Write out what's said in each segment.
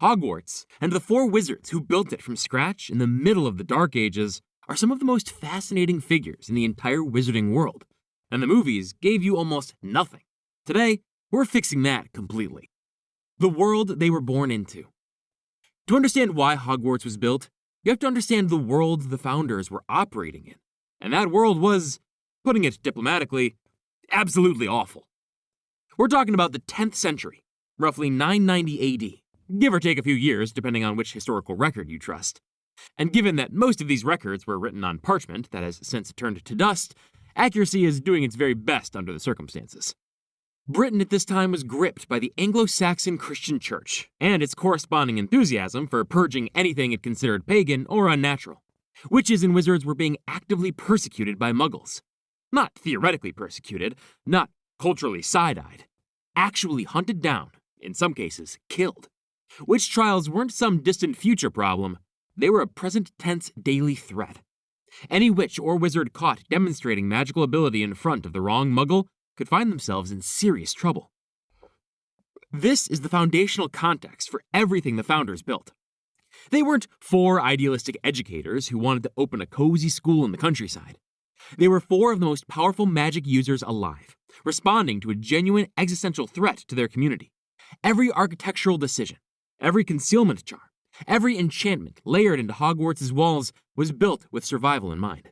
Hogwarts, and the four wizards who built it from scratch in the middle of the Dark Ages are some of the most fascinating figures in the entire wizarding world, and the movies gave you almost nothing. Today, we're fixing that completely. The world they were born into. To understand why Hogwarts was built, you have to understand the world the founders were operating in, and that world was, putting it diplomatically, absolutely awful. We're talking about the 10th century, roughly 990 AD, give or take a few years depending on which historical record you trust. And given that most of these records were written on parchment that has since turned to dust, accuracy is doing its very best under the circumstances. Britain at this time was gripped by the Anglo-Saxon Christian Church and its corresponding enthusiasm for purging anything it considered pagan or unnatural. Witches and wizards were being actively persecuted by Muggles. Not theoretically persecuted, not culturally side-eyed. Actually hunted down, in some cases, killed. Witch trials weren't some distant future problem, they were a present-tense daily threat. Any witch or wizard caught demonstrating magical ability in front of the wrong Muggle could find themselves in serious trouble. This is the foundational context for everything the founders built. They weren't four idealistic educators who wanted to open a cozy school in the countryside. They were four of the most powerful magic users alive, responding to a genuine existential threat to their community. Every architectural decision, every concealment charm, every enchantment layered into Hogwarts' walls was built with survival in mind.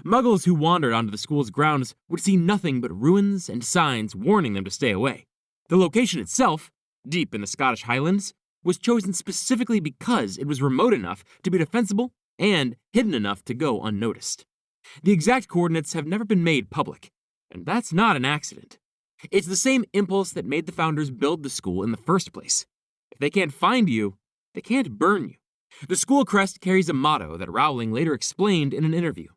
Muggles who wandered onto the school's grounds would see nothing but ruins and signs warning them to stay away. The location itself, deep in the Scottish Highlands, was chosen specifically because it was remote enough to be defensible and hidden enough to go unnoticed. The exact coordinates have never been made public, and that's not an accident. It's the same impulse that made the founders build the school in the first place. If they can't find you, they can't burn you. The school crest carries a motto that Rowling later explained in an interview.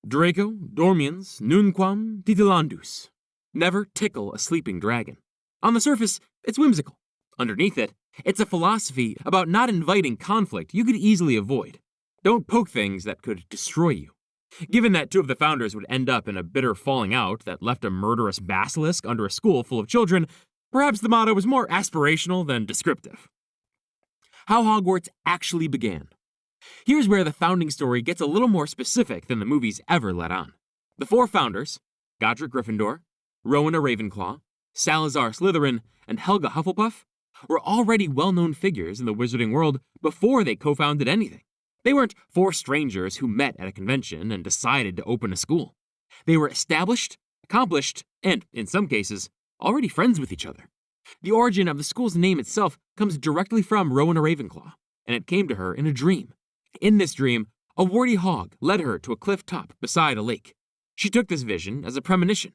Draco dormiens nunquam titilandus. Never tickle a sleeping dragon. On the surface, it's whimsical. Underneath it, it's a philosophy about not inviting conflict you could easily avoid. Don't poke things that could destroy you. Given that two of the founders would end up in a bitter falling out that left a murderous basilisk under a school full of children, perhaps the motto was more aspirational than descriptive. How Hogwarts actually began. Here's where the founding story gets a little more specific than the movies ever let on. The four founders, Godric Gryffindor, Rowena Ravenclaw, Salazar Slytherin, and Helga Hufflepuff, were already well-known figures in the wizarding world before they co-founded anything. They weren't four strangers who met at a convention and decided to open a school. They were established, accomplished, and, in some cases, already friends with each other. The origin of the school's name itself comes directly from Rowena Ravenclaw, and it came to her in a dream. In this dream, a warty hog led her to a cliff top beside a lake. She took this vision as a premonition,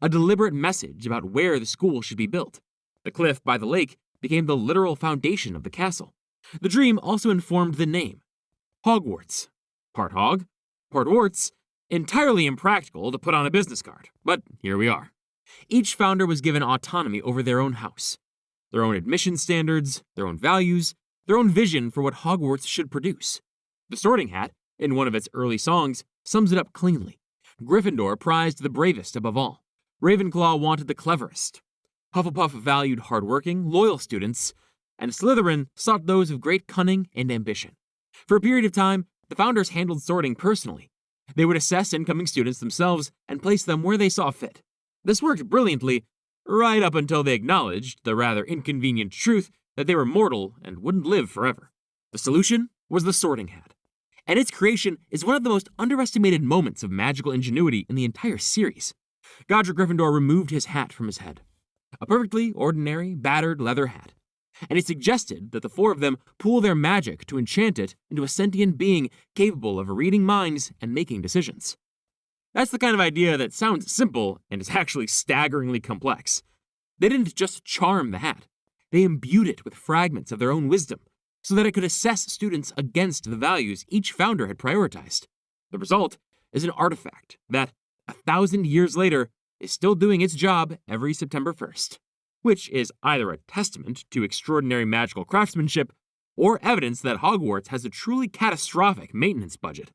a deliberate message about where the school should be built. The cliff by the lake became the literal foundation of the castle. The dream also informed the name, Hogwarts. Part hog, part warts, entirely impractical to put on a business card, but here we are. Each founder was given autonomy over their own house, their own admission standards, their own values, their own vision for what Hogwarts should produce. The Sorting Hat, in one of its early songs, sums it up cleanly. Gryffindor prized the bravest above all. Ravenclaw wanted the cleverest. Hufflepuff valued hardworking, loyal students, and Slytherin sought those of great cunning and ambition. For a period of time, the founders handled sorting personally. They would assess incoming students themselves and place them where they saw fit. This worked brilliantly, right up until they acknowledged the rather inconvenient truth that they were mortal and wouldn't live forever. The solution was the Sorting Hat, and its creation is one of the most underestimated moments of magical ingenuity in the entire series. Godric Gryffindor removed his hat from his head, a perfectly ordinary, battered leather hat, and it suggested that the four of them pool their magic to enchant it into a sentient being capable of reading minds and making decisions. That's the kind of idea that sounds simple and is actually staggeringly complex. They didn't just charm the hat, they imbued it with fragments of their own wisdom, so that it could assess students against the values each founder had prioritized. The result is an artifact that, 1,000 years later, is still doing its job every September 1st, which is either a testament to extraordinary magical craftsmanship or evidence that Hogwarts has a truly catastrophic maintenance budget.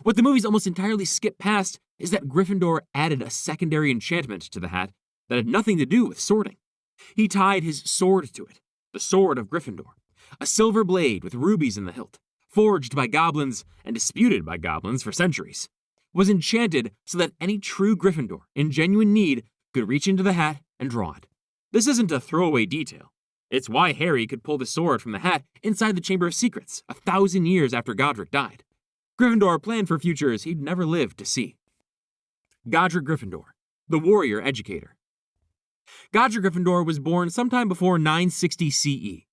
What the movies almost entirely skip past is that Gryffindor added a secondary enchantment to the hat that had nothing to do with sorting. He tied his sword to it, the Sword of Gryffindor, A silver blade with rubies in the hilt, forged by goblins and disputed by goblins for centuries, was enchanted so that any true Gryffindor in genuine need could reach into the hat and draw it. This isn't a throwaway detail. It's why Harry could pull the sword from the hat inside the Chamber of Secrets 1,000 years after Godric died. Gryffindor planned for futures he'd never lived to see. Godric Gryffindor, the warrior educator. Godric Gryffindor was born sometime before 960 CE,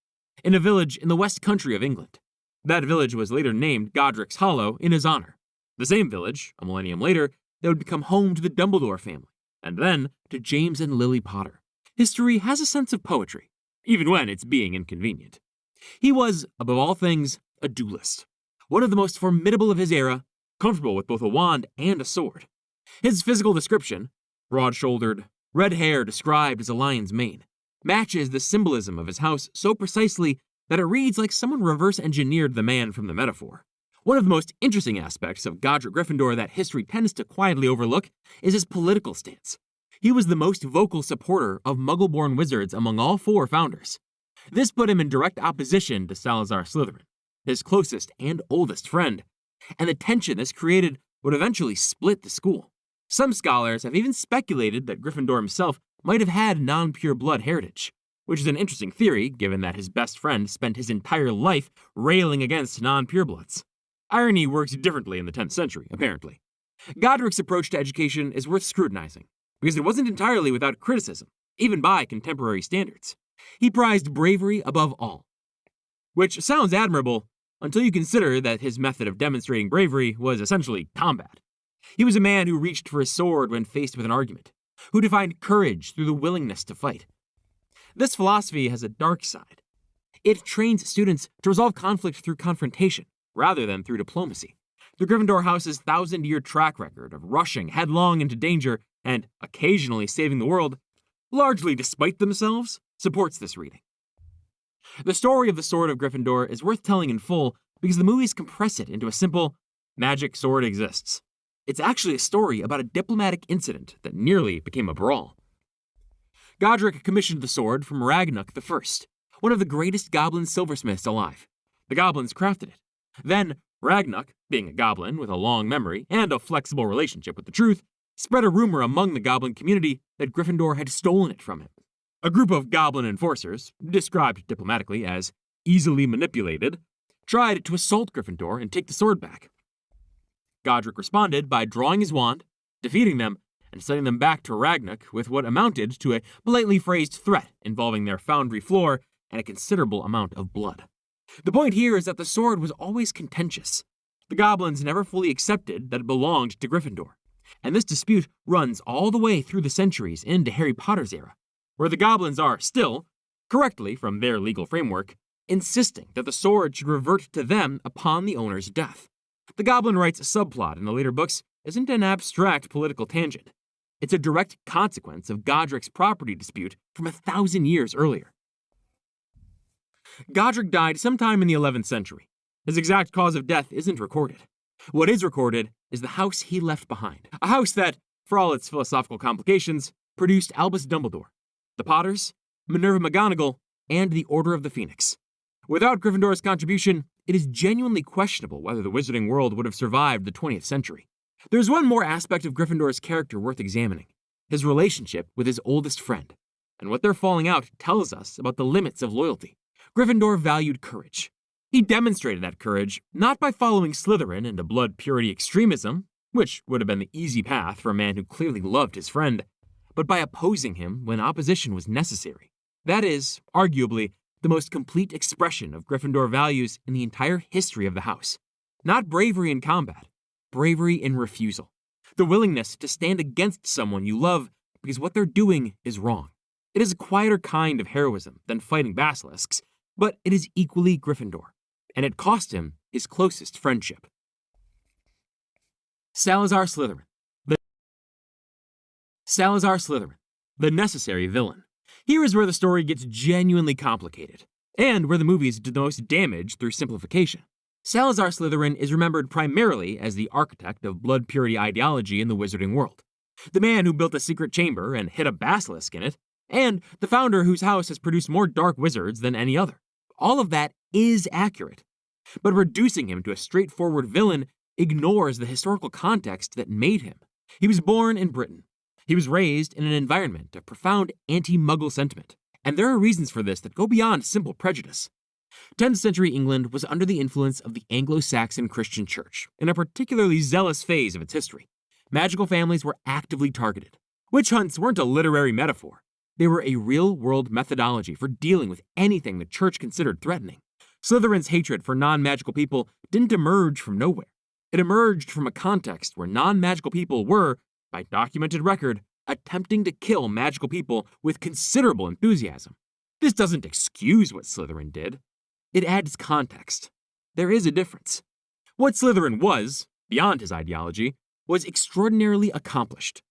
in a village in the West Country of England. That village was later named Godric's Hollow in his honor. The same village, a millennium later, that would become home to the Dumbledore family, and then to James and Lily Potter. History has a sense of poetry, even when it's being inconvenient. He was, above all things, a duelist, one of the most formidable of his era, comfortable with both a wand and a sword. His physical description, broad-shouldered, red hair described as a lion's mane, matches the symbolism of his house so precisely that it reads like someone reverse-engineered the man from the metaphor. One of the most interesting aspects of Godric Gryffindor that history tends to quietly overlook is his political stance. He was the most vocal supporter of Muggle-born wizards among all 4 founders. This put him in direct opposition to Salazar Slytherin, his closest and oldest friend, and the tension this created would eventually split the school. Some scholars have even speculated that Gryffindor himself might have had non-pure blood heritage, which is an interesting theory given that his best friend spent his entire life railing against non-purebloods. Irony works differently in the 10th century, apparently. Godric's approach to education is worth scrutinizing, because it wasn't entirely without criticism, even by contemporary standards. He prized bravery above all, which sounds admirable until you consider that his method of demonstrating bravery was essentially combat. He was a man who reached for his sword when faced with an argument, who defined courage through the willingness to fight. This philosophy has a dark side. It trains students to resolve conflict through confrontation, rather than through diplomacy. The Gryffindor House's 1,000-year track record of rushing headlong into danger and occasionally saving the world, largely despite themselves, supports this reading. The story of the Sword of Gryffindor is worth telling in full because the movies compress it into a simple, magic sword exists. It's actually a story about a diplomatic incident that nearly became a brawl. Godric commissioned the sword from Ragnuk I, one of the greatest goblin silversmiths alive. The goblins crafted it. Then, Ragnuk, being a goblin with a long memory and a flexible relationship with the truth, spread a rumor among the goblin community that Gryffindor had stolen it from him. A group of goblin enforcers, described diplomatically as easily manipulated, tried to assault Gryffindor and take the sword back. Godric responded by drawing his wand, defeating them, and sending them back to Ragnuk with what amounted to a politely phrased threat involving their foundry floor and a considerable amount of blood. The point here is that the sword was always contentious. The goblins never fully accepted that it belonged to Gryffindor, and this dispute runs all the way through the centuries into Harry Potter's era, where the goblins are still, correctly from their legal framework, insisting that the sword should revert to them upon the owner's death. The Goblin Rights subplot in the later books isn't an abstract political tangent. It's a direct consequence of Godric's property dispute from 1,000 years earlier. Godric died sometime in the 11th century. His exact cause of death isn't recorded. What is recorded is the house he left behind. A house that, for all its philosophical complications, produced Albus Dumbledore, the Potters, Minerva McGonagall, and the Order of the Phoenix. Without Gryffindor's contribution, it is genuinely questionable whether the wizarding world would have survived the 20th century. There's one more aspect of Gryffindor's character worth examining: his relationship with his oldest friend. And what their falling out tells us about the limits of loyalty. Gryffindor valued courage. He demonstrated that courage not by following Slytherin into blood purity extremism, which would have been the easy path for a man who clearly loved his friend, but by opposing him when opposition was necessary. That is, arguably, the most complete expression of Gryffindor values in the entire history of the house. Not bravery in combat, bravery in refusal. The willingness to stand against someone you love because what they're doing is wrong. It is a quieter kind of heroism than fighting basilisks, but it is equally Gryffindor, and it cost him his closest friendship. Salazar Slytherin, the necessary villain. Here is where the story gets genuinely complicated, and where the movies do the most damage through simplification. Salazar Slytherin is remembered primarily as the architect of blood purity ideology in the wizarding world, the man who built a secret chamber and hid a basilisk in it, and the founder whose house has produced more dark wizards than any other. All of that is accurate. But reducing him to a straightforward villain ignores the historical context that made him. He was born in Britain. He was raised in an environment of profound anti-Muggle sentiment, and there are reasons for this that go beyond simple prejudice. 10th century England was under the influence of the Anglo-Saxon Christian Church in a particularly zealous phase of its history. Magical families were actively targeted. Witch hunts weren't a literary metaphor. They were a real-world methodology for dealing with anything the church considered threatening. Slytherin's hatred for non-magical people didn't emerge from nowhere. It emerged from a context where non-magical people were, by documented record, attempting to kill magical people with considerable enthusiasm. This doesn't excuse what Slytherin did. It adds context. There is a difference. What Slytherin was, beyond his ideology, was extraordinarily accomplished.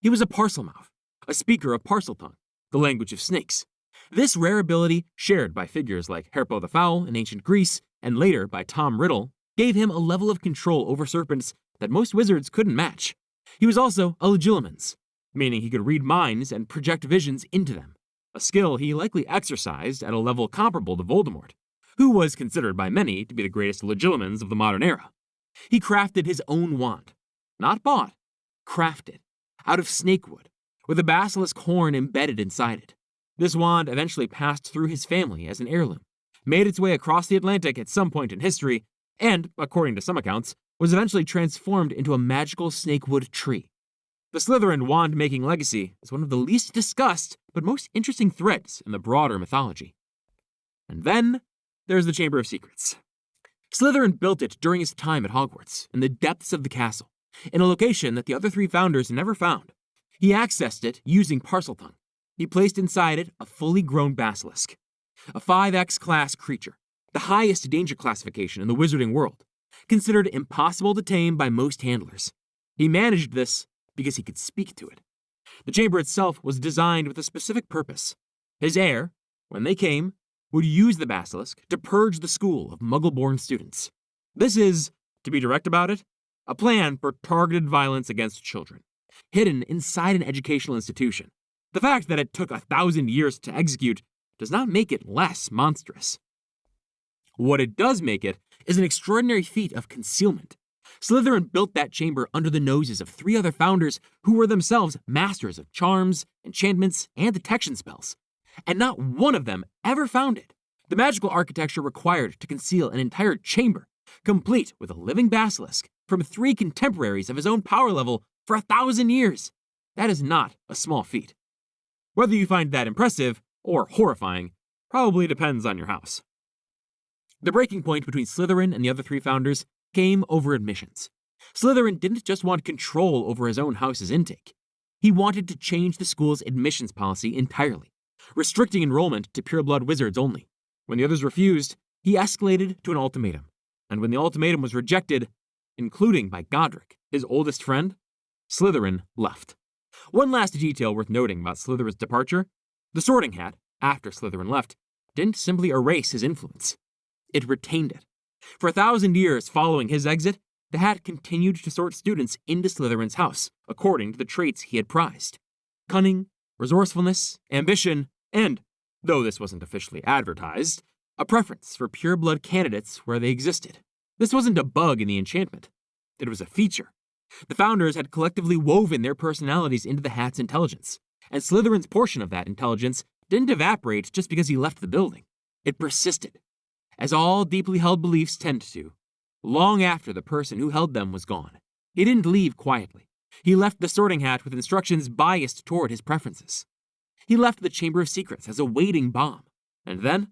He was a parselmouth, a speaker of Parseltongue, the language of snakes. This rare ability, shared by figures like Harpo the Foul in ancient Greece, and later by Tom Riddle, gave him a level of control over serpents that most wizards couldn't match. He was also a legilimens, meaning he could read minds and project visions into them, a skill he likely exercised at a level comparable to Voldemort, who was considered by many to be the greatest legilimens of the modern era. He crafted his own wand, not bought, crafted, out of snakewood, with a basilisk horn embedded inside it. This wand eventually passed through his family as an heirloom, made its way across the Atlantic at some point in history, and, according to some accounts, was eventually transformed into a magical snakewood tree. The Slytherin wand-making legacy is one of the least discussed but most interesting threads in the broader mythology. And then, there's the Chamber of Secrets. Slytherin built it during his time at Hogwarts, in the depths of the castle, in a location that the other three founders never found. He accessed it using Parseltongue. He placed inside it a fully grown basilisk, a 5X class creature, the highest danger classification in the wizarding world, considered impossible to tame by most handlers. He managed this because he could speak to it. The chamber itself was designed with a specific purpose. His heir, when they came, would use the basilisk to purge the school of Muggle-born students. This is, to be direct about it, a plan for targeted violence against children, hidden inside an educational institution. The fact that it took 1,000 years to execute does not make it less monstrous. What it does make it is an extraordinary feat of concealment. Slytherin built that chamber under the noses of three other founders who were themselves masters of charms, enchantments, and detection spells. And not one of them ever found it. The magical architecture required to conceal an entire chamber, complete with a living basilisk, from three contemporaries of his own power level for 1,000 years. That is not a small feat. Whether you find that impressive or horrifying probably depends on your house. The breaking point between Slytherin and the other three founders came over admissions. Slytherin didn't just want control over his own house's intake. He wanted to change the school's admissions policy entirely, restricting enrollment to pureblood wizards only. When the others refused, he escalated to an ultimatum. And when the ultimatum was rejected, including by Godric, his oldest friend, Slytherin left. One last detail worth noting about Slytherin's departure: the Sorting Hat, after Slytherin left, didn't simply erase his influence. It retained it. For 1,000 years following his exit, the Hat continued to sort students into Slytherin's house, according to the traits he had prized: cunning, resourcefulness, ambition, and, though this wasn't officially advertised, a preference for pureblood candidates where they existed. This wasn't a bug in the enchantment. It was a feature. The founders had collectively woven their personalities into the Hat's intelligence, and Slytherin's portion of that intelligence didn't evaporate just because he left the building. It persisted, as all deeply held beliefs tend to, long after the person who held them was gone. He didn't leave quietly. He left the Sorting Hat with instructions biased toward his preferences. He left the Chamber of Secrets as a waiting bomb, and then,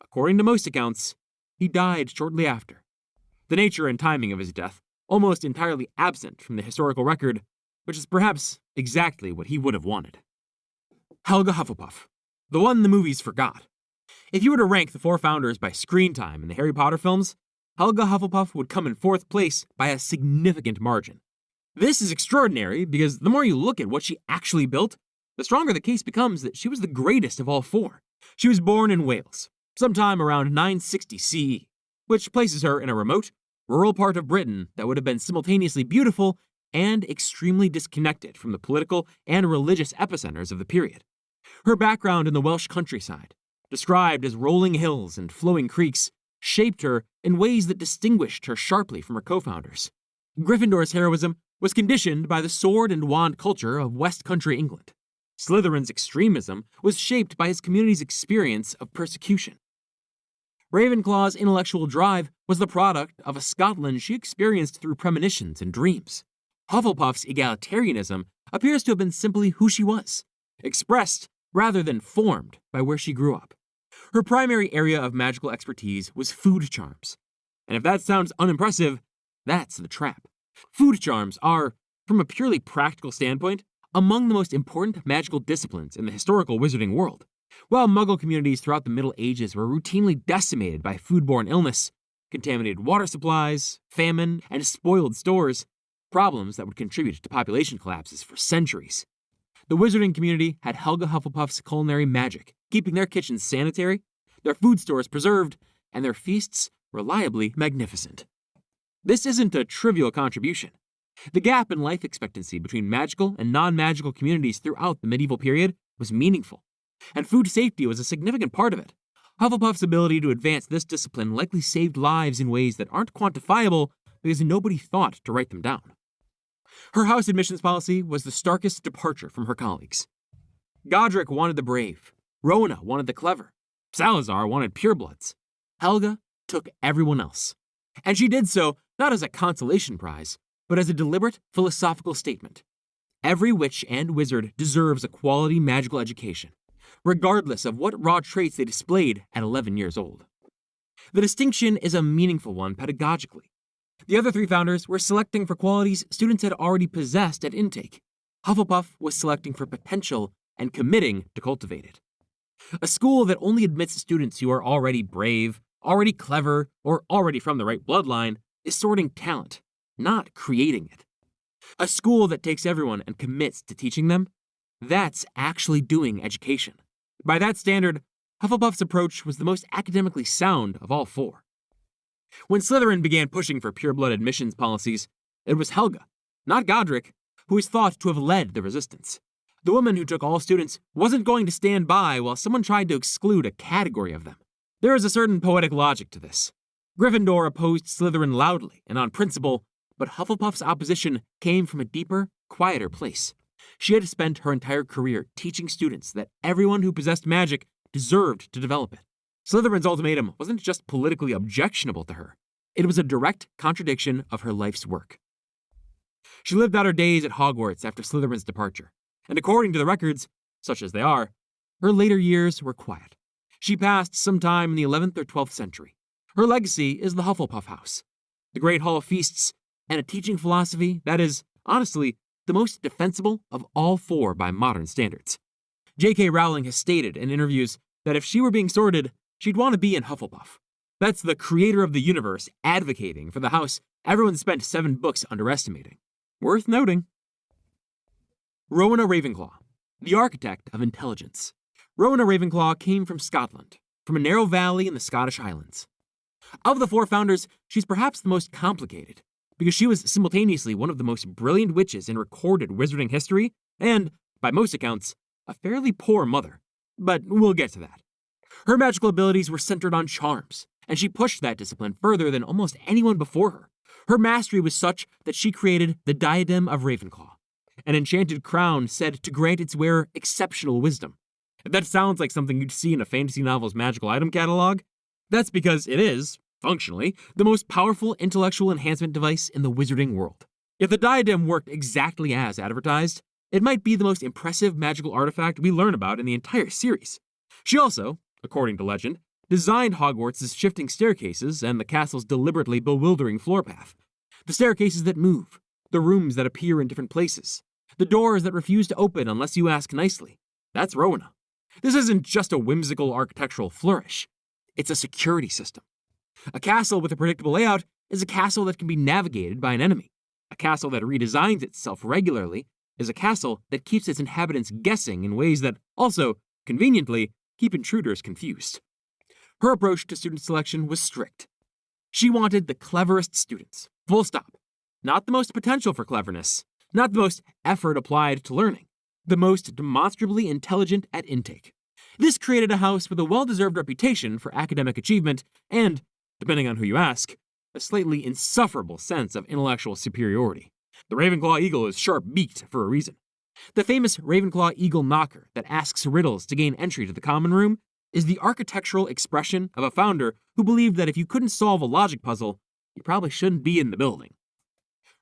according to most accounts, he died shortly after. The nature and timing of his death almost entirely absent from the historical record, which is perhaps exactly what he would have wanted. Helga Hufflepuff, the one the movies forgot. If you were to rank the four founders by screen time in the Harry Potter films, Helga Hufflepuff would come in fourth place by a significant margin. This is extraordinary because the more you look at what she actually built, the stronger the case becomes that she was the greatest of all four. She was born in Wales, sometime around 960 CE, which places her in a remote, rural part of Britain that would have been simultaneously beautiful and extremely disconnected from the political and religious epicenters of the period. Her background in the Welsh countryside, described as rolling hills and flowing creeks, shaped her in ways that distinguished her sharply from her co-founders. Gryffindor's heroism was conditioned by the sword and wand culture of West Country England. Slytherin's extremism was shaped by his community's experience of persecution. Ravenclaw's intellectual drive was the product of a Scotland she experienced through premonitions and dreams. Hufflepuff's egalitarianism appears to have been simply who she was, expressed rather than formed by where she grew up. Her primary area of magical expertise was food charms. And if that sounds unimpressive, that's the trap. Food charms are, from a purely practical standpoint, among the most important magical disciplines in the historical wizarding world. While Muggle communities throughout the Middle Ages were routinely decimated by foodborne illness, contaminated water supplies, famine, and spoiled stores, problems that would contribute to population collapses for centuries. The wizarding community had Helga Hufflepuff's culinary magic, keeping their kitchens sanitary, their food stores preserved, and their feasts reliably magnificent. This isn't a trivial contribution. The gap in life expectancy between magical and non-magical communities throughout the medieval period was meaningful, and food safety was a significant part of it. Hufflepuff's ability to advance this discipline likely saved lives in ways that aren't quantifiable because nobody thought to write them down. Her house admissions policy was the starkest departure from her colleagues. Godric wanted the brave, Rowena wanted the clever, Salazar wanted purebloods. Helga took everyone else. And she did so not as a consolation prize, but as a deliberate philosophical statement. Every witch and wizard deserves a quality magical education, regardless of what raw traits they displayed at 11 years old. The distinction is a meaningful one pedagogically. The other three founders were selecting for qualities students had already possessed at intake. Hufflepuff was selecting for potential and committing to cultivate it. A school that only admits students who are already brave, already clever, or already from the right bloodline is sorting talent, not creating it. A school that takes everyone and commits to teaching them, that's actually doing education. By that standard, Hufflepuff's approach was the most academically sound of all four. When Slytherin began pushing for pureblood admissions policies, it was Helga, not Godric, who is thought to have led the resistance. The woman who took all students wasn't going to stand by while someone tried to exclude a category of them. There is a certain poetic logic to this. Gryffindor opposed Slytherin loudly and on principle, but Hufflepuff's opposition came from a deeper, quieter place. She had spent her entire career teaching students that everyone who possessed magic deserved to develop it. Slytherin's ultimatum wasn't just politically objectionable to her. It was a direct contradiction of her life's work. She lived out her days at Hogwarts after Slytherin's departure, and according to the records, such as they are, her later years were quiet. She passed sometime in the 11th or 12th century. Her legacy is the Hufflepuff House, the Great Hall of Feasts, and a teaching philosophy that is, honestly, the most defensible of all four by modern standards. J.K. Rowling has stated in interviews that if she were being sorted, she'd want to be in Hufflepuff. That's the creator of the universe advocating for the house everyone spent 7 books underestimating. Worth noting. Rowena Ravenclaw, the architect of intelligence. Rowena Ravenclaw came from Scotland, from a narrow valley in the Scottish Highlands. Of the 4 founders, she's perhaps the most complicated, because she was simultaneously one of the most brilliant witches in recorded wizarding history, and, by most accounts, a fairly poor mother. But we'll get to that. Her magical abilities were centered on charms, and she pushed that discipline further than almost anyone before her. Her mastery was such that she created the Diadem of Ravenclaw, an enchanted crown said to grant its wearer exceptional wisdom. If that sounds like something you'd see in a fantasy novel's magical item catalog, that's because it is, functionally, the most powerful intellectual enhancement device in the wizarding world. If the diadem worked exactly as advertised, it might be the most impressive magical artifact we learn about in the entire series. She also, according to legend, designed Hogwarts' shifting staircases and the castle's deliberately bewildering floor path. The staircases that move, the rooms that appear in different places, the doors that refuse to open unless you ask nicely. That's Rowena. This isn't just a whimsical architectural flourish. It's a security system. A castle with a predictable layout is a castle that can be navigated by an enemy. A castle that redesigns itself regularly is a castle that keeps its inhabitants guessing in ways that also, conveniently, keep intruders confused. Her approach to student selection was strict. She wanted the cleverest students, full stop. Not the most potential for cleverness, not the most effort applied to learning, the most demonstrably intelligent at intake. This created a house with a well-deserved reputation for academic achievement and, depending on who you ask, a slightly insufferable sense of intellectual superiority. The Ravenclaw eagle is sharp-beaked for a reason. The famous Ravenclaw eagle knocker that asks riddles to gain entry to the common room is the architectural expression of a founder who believed that if you couldn't solve a logic puzzle, you probably shouldn't be in the building.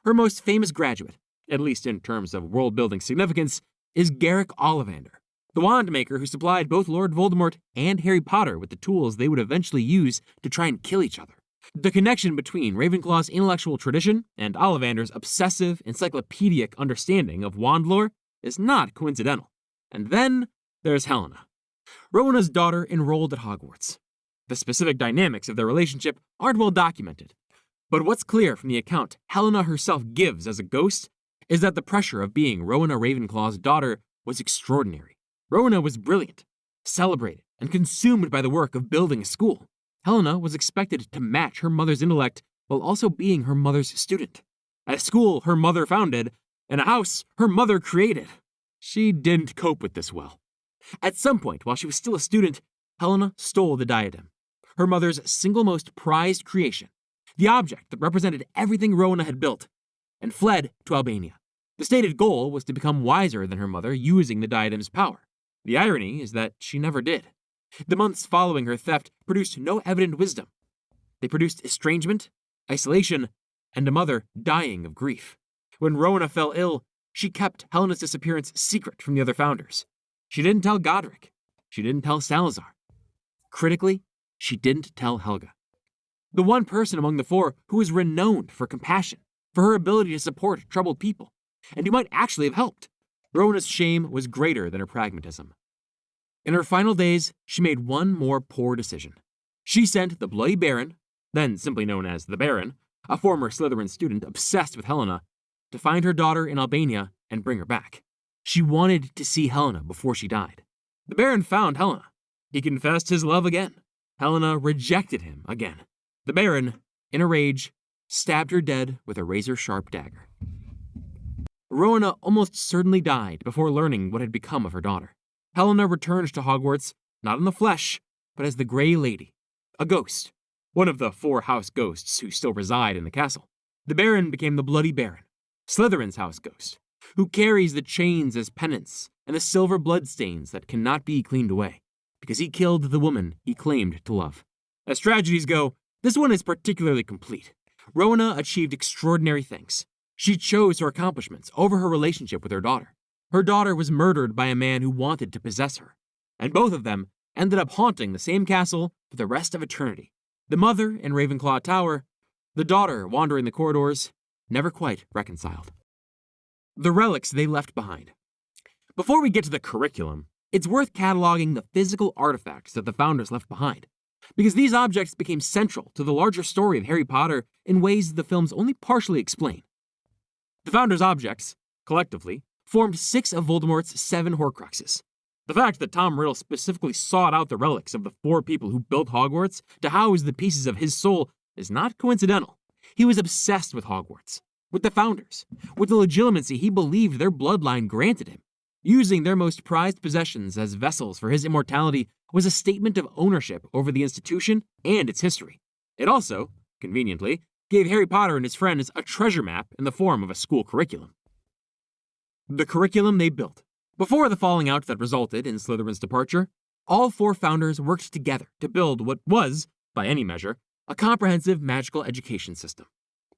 Her most famous graduate, at least in terms of world-building significance, is Garrick Ollivander, the wand maker who supplied both Lord Voldemort and Harry Potter with the tools they would eventually use to try and kill each other. The connection between Ravenclaw's intellectual tradition and Ollivander's obsessive, encyclopedic understanding of wand lore is not coincidental. And then there's Helena, Rowena's daughter enrolled at Hogwarts. The specific dynamics of their relationship aren't well documented, but what's clear from the account Helena herself gives as a ghost is that the pressure of being Rowena Ravenclaw's daughter was extraordinary. Rowena was brilliant, celebrated, and consumed by the work of building a school. Helena was expected to match her mother's intellect while also being her mother's student. At a school her mother founded, and a house her mother created. She didn't cope with this well. At some point, while she was still a student, Helena stole the diadem, her mother's single most prized creation, the object that represented everything Rowena had built, and fled to Albania. The stated goal was to become wiser than her mother using the diadem's power. The irony is that she never did. The months following her theft produced no evident wisdom. They produced estrangement, isolation, and a mother dying of grief. When Rowena fell ill, she kept Helena's disappearance secret from the other founders. She didn't tell Godric. She didn't tell Salazar. Critically, she didn't tell Helga, the one person among the four who was renowned for compassion, for her ability to support troubled people, and who might actually have helped. Rowena's shame was greater than her pragmatism. In her final days, she made one more poor decision. She sent the Bloody Baron, then simply known as the Baron, a former Slytherin student obsessed with Helena, to find her daughter in Albania and bring her back. She wanted to see Helena before she died. The Baron found Helena. He confessed his love again. Helena rejected him again. The Baron, in a rage, stabbed her dead with a razor-sharp dagger. Rowena almost certainly died before learning what had become of her daughter. Helena returned to Hogwarts, not in the flesh, but as the Grey Lady, a ghost, one of the 4 house ghosts who still reside in the castle. The Baron became the Bloody Baron, Slytherin's house ghost, who carries the chains as penance and the silver bloodstains that cannot be cleaned away, because he killed the woman he claimed to love. As tragedies go, this one is particularly complete. Rowena achieved extraordinary things. She chose her accomplishments over her relationship with her daughter. Her daughter was murdered by a man who wanted to possess her, and both of them ended up haunting the same castle for the rest of eternity. The mother in Ravenclaw Tower, the daughter wandering the corridors, never quite reconciled. The relics they left behind. Before we get to the curriculum, it's worth cataloging the physical artifacts that the founders left behind, because these objects became central to the larger story of Harry Potter in ways the films only partially explain. The founders' objects, collectively, formed 6 of Voldemort's 7 Horcruxes. The fact that Tom Riddle specifically sought out the relics of the 4 people who built Hogwarts to house the pieces of his soul is not coincidental. He was obsessed with Hogwarts, with the founders, with the legitimacy he believed their bloodline granted him. Using their most prized possessions as vessels for his immortality was a statement of ownership over the institution and its history. It also, conveniently, gave Harry Potter and his friends a treasure map in the form of a school curriculum. The curriculum they built. Before the falling out that resulted in Slytherin's departure, all 4 founders worked together to build what was, by any measure, a comprehensive magical education system.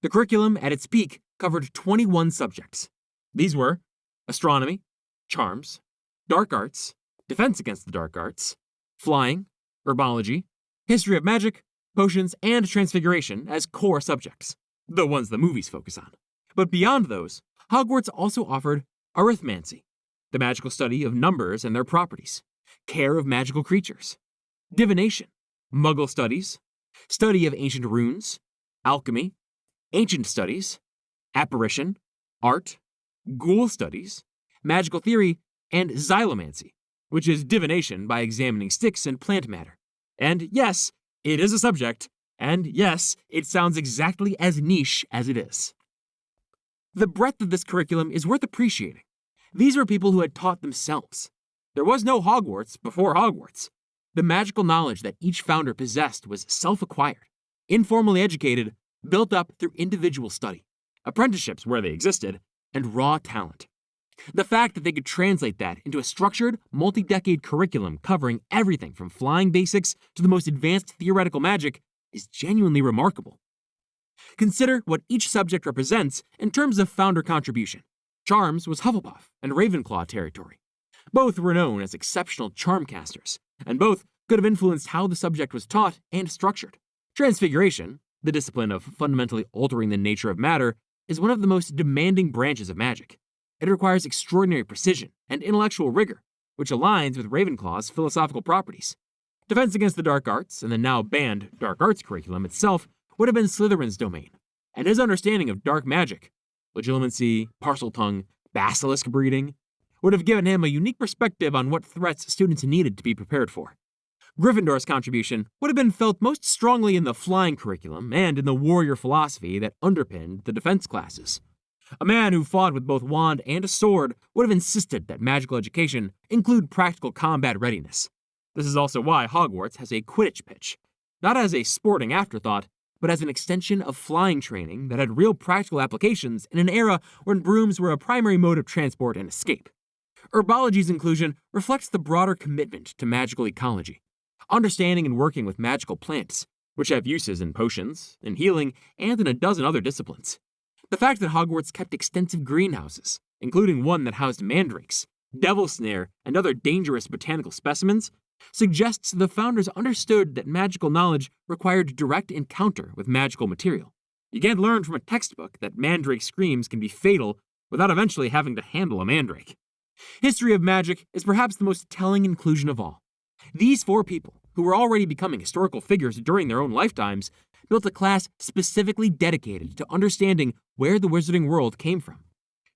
The curriculum, at its peak, covered 21 subjects. These were astronomy, charms, dark arts, defense against the dark arts, flying, herbology, history of magic, potions, and transfiguration as core subjects, the ones the movies focus on. But beyond those, Hogwarts also offered arithmancy, the magical study of numbers and their properties, care of magical creatures, divination, muggle studies, study of ancient runes, alchemy, ancient studies, apparition, art, ghoul studies, magical theory, and xylomancy, which is divination by examining sticks and plant matter. And yes, it is a subject, and yes, it sounds exactly as niche as it is. The breadth of this curriculum is worth appreciating. These were people who had taught themselves. There was no Hogwarts before Hogwarts. The magical knowledge that each founder possessed was self-acquired, informally educated, built up through individual study, apprenticeships where they existed, and raw talent. The fact that they could translate that into a structured, multi-decade curriculum covering everything from flying basics to the most advanced theoretical magic is genuinely remarkable. Consider what each subject represents in terms of founder contribution. Charms was Hufflepuff and Ravenclaw territory. Both were known as exceptional charm casters, and both could have influenced how the subject was taught and structured. Transfiguration, the discipline of fundamentally altering the nature of matter, is one of the most demanding branches of magic. It requires extraordinary precision and intellectual rigor, which aligns with Ravenclaw's philosophical properties. Defense against the dark arts and the now banned dark arts curriculum itself would have been Slytherin's domain, and his understanding of dark magic, legilimency, Parseltongue, basilisk breeding, would have given him a unique perspective on what threats students needed to be prepared for. Gryffindor's contribution would have been felt most strongly in the flying curriculum and in the warrior philosophy that underpinned the defense classes. A man who fought with both wand and a sword would have insisted that magical education include practical combat readiness. This is also why Hogwarts has a Quidditch pitch, not as a sporting afterthought, but as an extension of flying training that had real practical applications in an era when brooms were a primary mode of transport and escape. Herbology's inclusion reflects the broader commitment to magical ecology, understanding and working with magical plants, which have uses in potions, in healing, and in a dozen other disciplines. The fact that Hogwarts kept extensive greenhouses, including one that housed mandrakes, devil snare, and other dangerous botanical specimens, suggests the founders understood that magical knowledge required direct encounter with magical material. You can't learn from a textbook that mandrake screams can be fatal without eventually having to handle a mandrake. History of magic is perhaps the most telling inclusion of all. These four people, who were already becoming historical figures during their own lifetimes, built a class specifically dedicated to understanding where the wizarding world came from.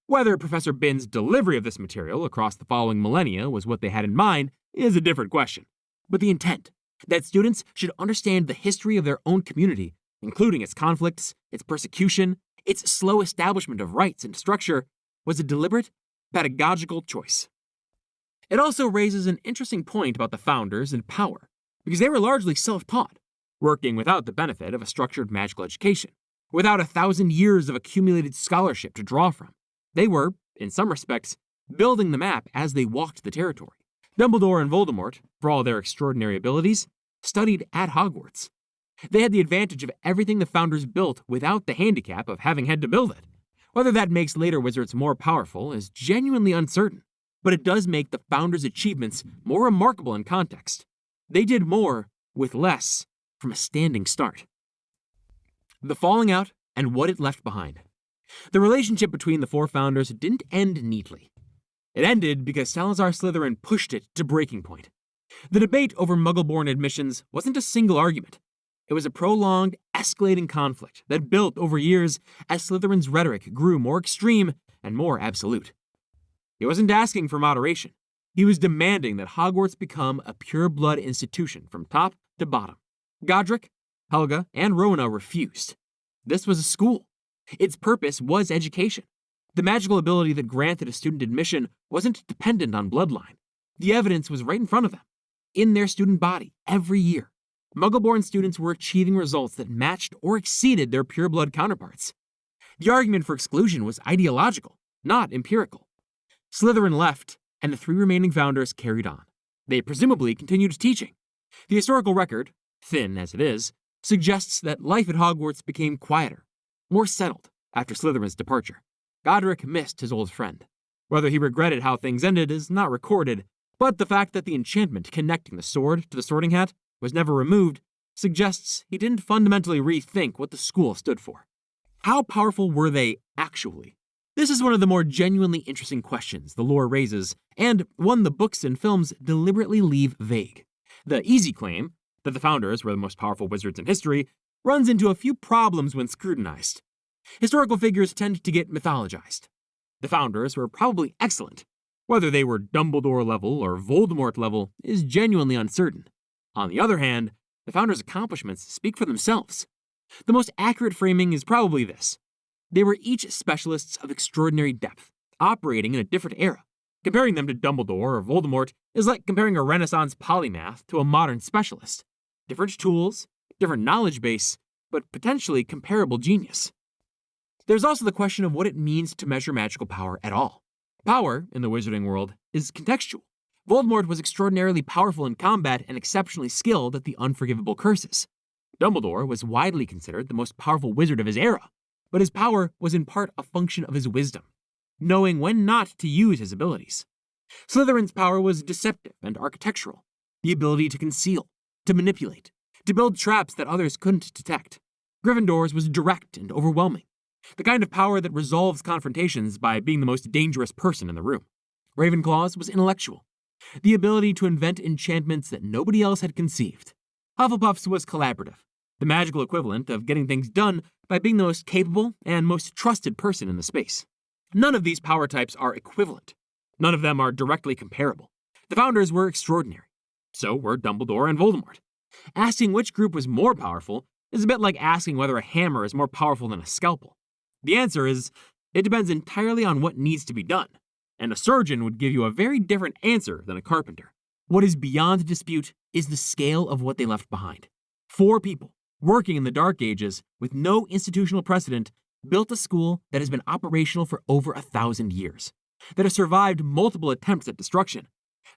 Whether Professor Bin's delivery of this material across the following millennia was what they had in mind is a different question. But the intent, that students should understand the history of their own community, including its conflicts, its persecution, its slow establishment of rights and structure, was a deliberate, pedagogical choice. It also raises an interesting point about the founders and power, because they were largely self-taught, working without the benefit of a structured magical education, without 1,000 years of accumulated scholarship to draw from. They were, in some respects, building the map as they walked the territory. Dumbledore and Voldemort, for all their extraordinary abilities, studied at Hogwarts. They had the advantage of everything the founders built without the handicap of having had to build it. Whether that makes later wizards more powerful is genuinely uncertain, but it does make the founders' achievements more remarkable in context. They did more with less from a standing start. The falling out and what it left behind. The relationship between the four founders didn't end neatly. It ended because Salazar Slytherin pushed it to breaking point. The debate over Muggle-born admissions wasn't a single argument. It was a prolonged, escalating conflict that built over years as Slytherin's rhetoric grew more extreme and more absolute. He wasn't asking for moderation. He was demanding that Hogwarts become a pure-blood institution from top to bottom. Godric, Helga, and Rowena refused. This was a school. Its purpose was education. The magical ability that granted a student admission wasn't dependent on bloodline. The evidence was right in front of them, in their student body, every year. Muggle-born students were achieving results that matched or exceeded their pure-blood counterparts. The argument for exclusion was ideological, not empirical. Slytherin left, and the three remaining founders carried on. They presumably continued teaching. The historical record, thin as it is, suggests that life at Hogwarts became quieter, more settled after Slytherin's departure. Godric missed his old friend. Whether he regretted how things ended is not recorded, but the fact that the enchantment connecting the sword to the sorting hat was never removed suggests he didn't fundamentally rethink what the school stood for. How powerful were they actually? This is one of the more genuinely interesting questions the lore raises, and one the books and films deliberately leave vague. The easy claim, that the founders were the most powerful wizards in history, runs into a few problems when scrutinized. Historical figures tend to get mythologized. The founders were probably excellent. Whether they were Dumbledore level or Voldemort level is genuinely uncertain. On the other hand, the founders' accomplishments speak for themselves. The most accurate framing is probably this. They were each specialists of extraordinary depth, operating in a different era, Comparing them to Dumbledore or Voldemort is like comparing a Renaissance polymath to a modern specialist. Different tools, different knowledge base, but potentially comparable genius. There's also the question of what it means to measure magical power at all. Power, in the wizarding world, is contextual. Voldemort was extraordinarily powerful in combat and exceptionally skilled at the unforgivable curses. Dumbledore was widely considered the most powerful wizard of his era, but his power was in part a function of his wisdom, knowing when not to use his abilities. Slytherin's power was deceptive and architectural, the ability to conceal, to manipulate, to build traps that others couldn't detect. Gryffindor's was direct and overwhelming, the kind of power that resolves confrontations by being the most dangerous person in the room. Ravenclaw's was intellectual, the ability to invent enchantments that nobody else had conceived. Hufflepuff's was collaborative, the magical equivalent of getting things done by being the most capable and most trusted person in the space. None of these power types are equivalent. None of them are directly comparable. The founders were extraordinary. So were Dumbledore and Voldemort. Asking which group was more powerful is a bit like asking whether a hammer is more powerful than a scalpel. The answer is, it depends entirely on what needs to be done, and a surgeon would give you a very different answer than a carpenter. What is beyond dispute is the scale of what they left behind. 4 people, working in the Dark Ages with no institutional precedent, built a school that has been operational for over 1,000 years, that has survived multiple attempts at destruction,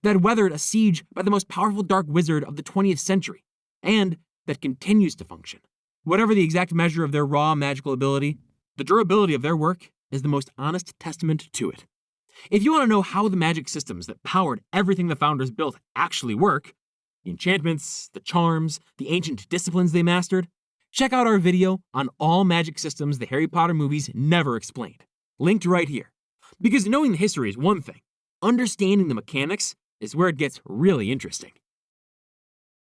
that weathered a siege by the most powerful dark wizard of the 20th century, and that continues to function. Whatever the exact measure of their raw magical ability, the durability of their work is the most honest testament to it. If you want to know how the magic systems that powered everything the founders built actually work, the enchantments, the charms, the ancient disciplines they mastered, check out our video on all magic systems the Harry Potter movies never explained, linked right here. Because knowing the history is one thing, understanding the mechanics is where it gets really interesting.